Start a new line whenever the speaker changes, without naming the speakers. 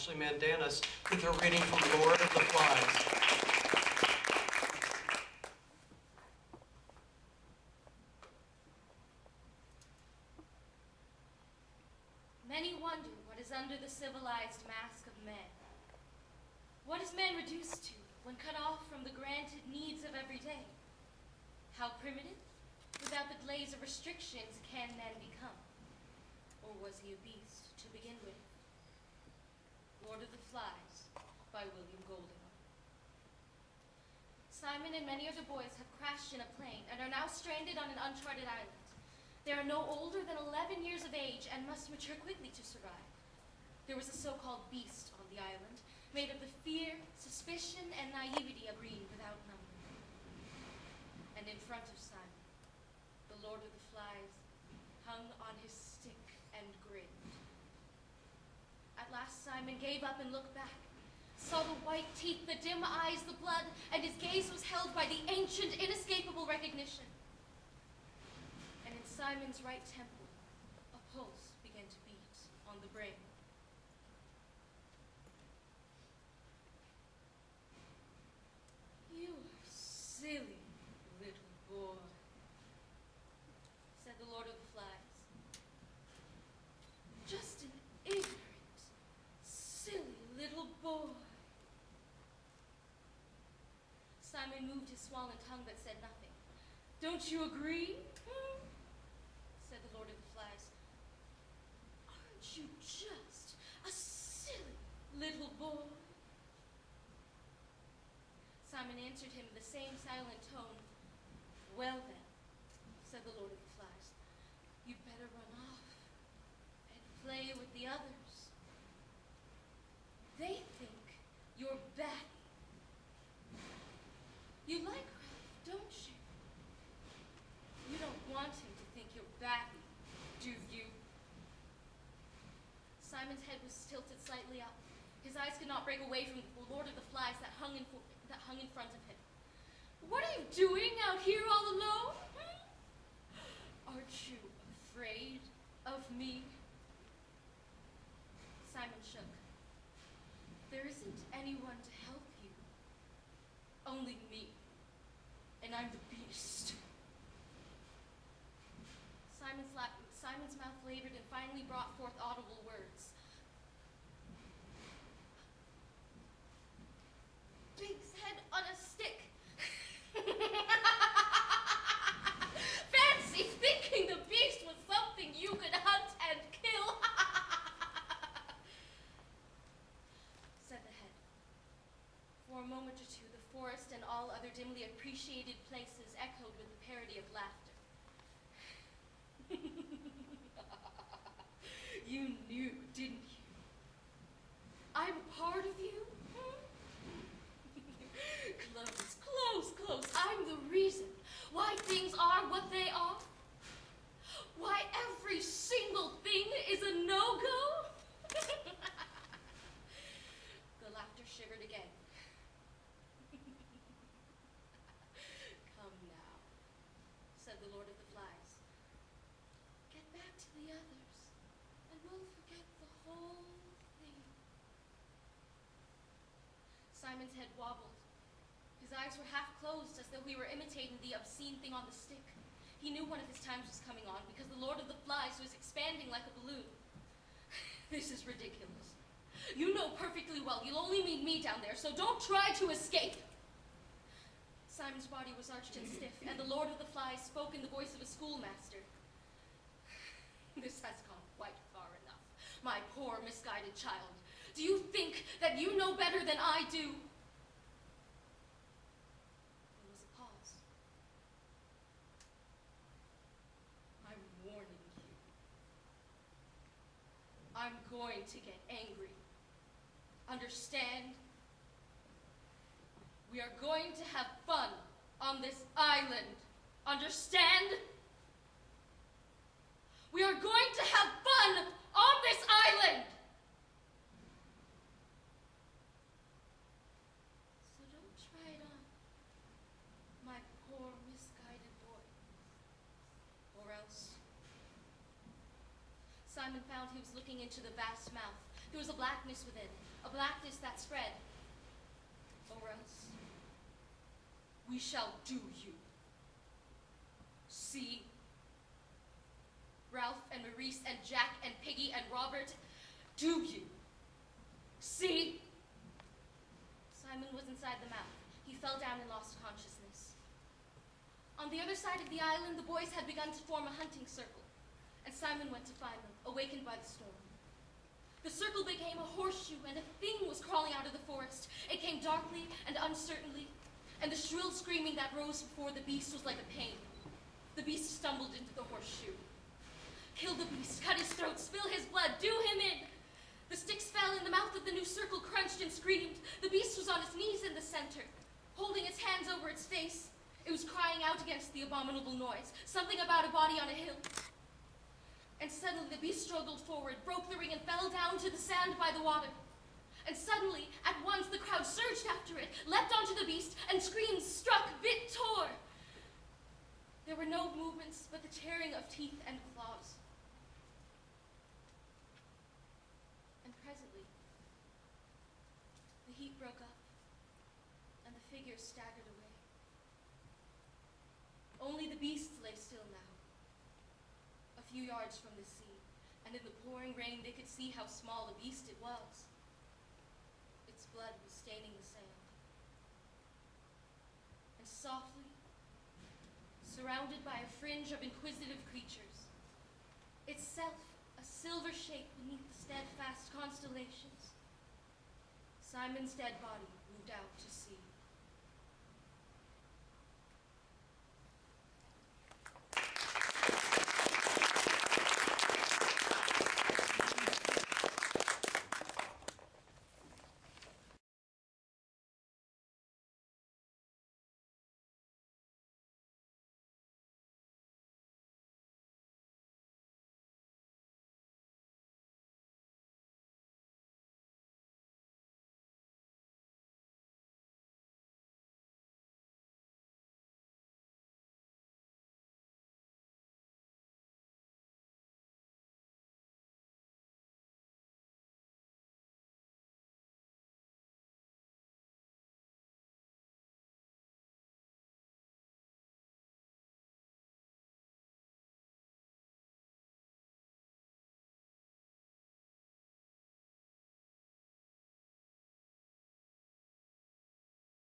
Ashley Mandanas, with her reading from Lord of the Flies.
Many wonder what is under the civilized mask of man. What is man reduced to when cut off from the granted needs of every day? How primitive, without the glaze of restrictions, can man become? Or was he a beast to begin with? Lord of the Flies, by William Golding. Simon and many other boys have crashed in a plane and are now stranded on an uncharted island. They are no older than 11 years of age and must mature quickly to survive. There was a so-called beast on the island, made of the fear, suspicion, and naivety of breed without number. And in front of Simon, the Lord of the Flies hung on his stick and grinned. At last Simon gave up and looked back, saw the white teeth, the dim eyes, the blood, and his gaze was held by the ancient, inescapable recognition. And in Simon's right temple, a pulse began to beat on the brain. You silly little boy, said the Lord of the Flies. Just an ignorant, silly little boy. Simon moved his swollen tongue but said nothing. Don't you agree? Said the Lord of the Flies. Aren't you just a silly little boy? Simon answered him in the same silent tone. Well then, said the Lord of the Flies, you'd better run off and play with the others. They think you're batty. You like Ralph, don't you? You don't want him to think you're batty, do you? Simon's head was tilted slightly up. His eyes could not break away from the Lord of the Flies that hung in front of him. What are you doing out here all alone? Aren't you afraid of me? Simon shook. There isn't anyone to help you. Only me. And I'm the beast. Simon's mouth labored and finally brought forth audible words. Big's head on a stick. Fancy thinking the beast was something you could hunt and kill. Said the head. For a moment or two, the forest and all other dimly appreciated places echoed with the parody of laughter. You knew, didn't you? I'm a part of you? Close. I'm the reason why things are what they are. Why every single thing is a no-go. The laughter shivered again. Come now, said the Lord of the Flies. Get back to the others, and we'll forget the whole thing. Simon's head wobbled. His eyes were half closed as though he were imitating the obscene thing on the stick. He knew one of his times was coming on because the Lord of the Flies was expanding like a balloon. This is ridiculous. You know perfectly well you'll only meet me down there, so don't try to escape. Simon's body was arched and stiff, and the Lord of the Flies spoke in the voice of a schoolmaster. This has gone quite far enough, my poor misguided child. Do you think that you know better than I do? There was a pause. I'm warning you. I'm going to get angry. Understand? We are going to have fun on this island. Understand? We are going to have fun on this island! So don't try it on, my poor misguided boy. Or else. Simon found he was looking into the vast mouth. There was a blackness within, a blackness that spread. Or else, we shall do you. See? Ralph and Maurice and Jack and Piggy and Robert, do you? See? Simon was inside the mouth. He fell down and lost consciousness. On the other side of the island, the boys had begun to form a hunting circle, and Simon went to find them, awakened by the storm. The circle became a horseshoe, and a thing was crawling out of the forest. It came darkly and uncertainly, and the shrill screaming that rose before the beast was like a pain. The beast stumbled into the horseshoe. Kill the beast, cut his throat, spill his blood, do him in! The sticks fell, and the mouth of the new circle crunched and screamed. The beast was on its knees in the center, holding its hands over its face. It was crying out against the abominable noise, something about a body on a hill. And suddenly the beast struggled forward, broke the ring, and fell down to the sand by the water. And suddenly, at once, the crowd surged after it, leapt onto the beast, and screams struck, bit, tore. There were no movements but the tearing of teeth and claws. And presently, the heat broke up, and the figures staggered away. Only the beasts lay still now, a few yards from the sea, and in the pouring rain they could see how small a beast it was. Its blood was staining the sand. And softly, surrounded by a fringe of inquisitive creatures, itself a silver shape beneath the steadfast constellations, Simon's dead body moved out to sea.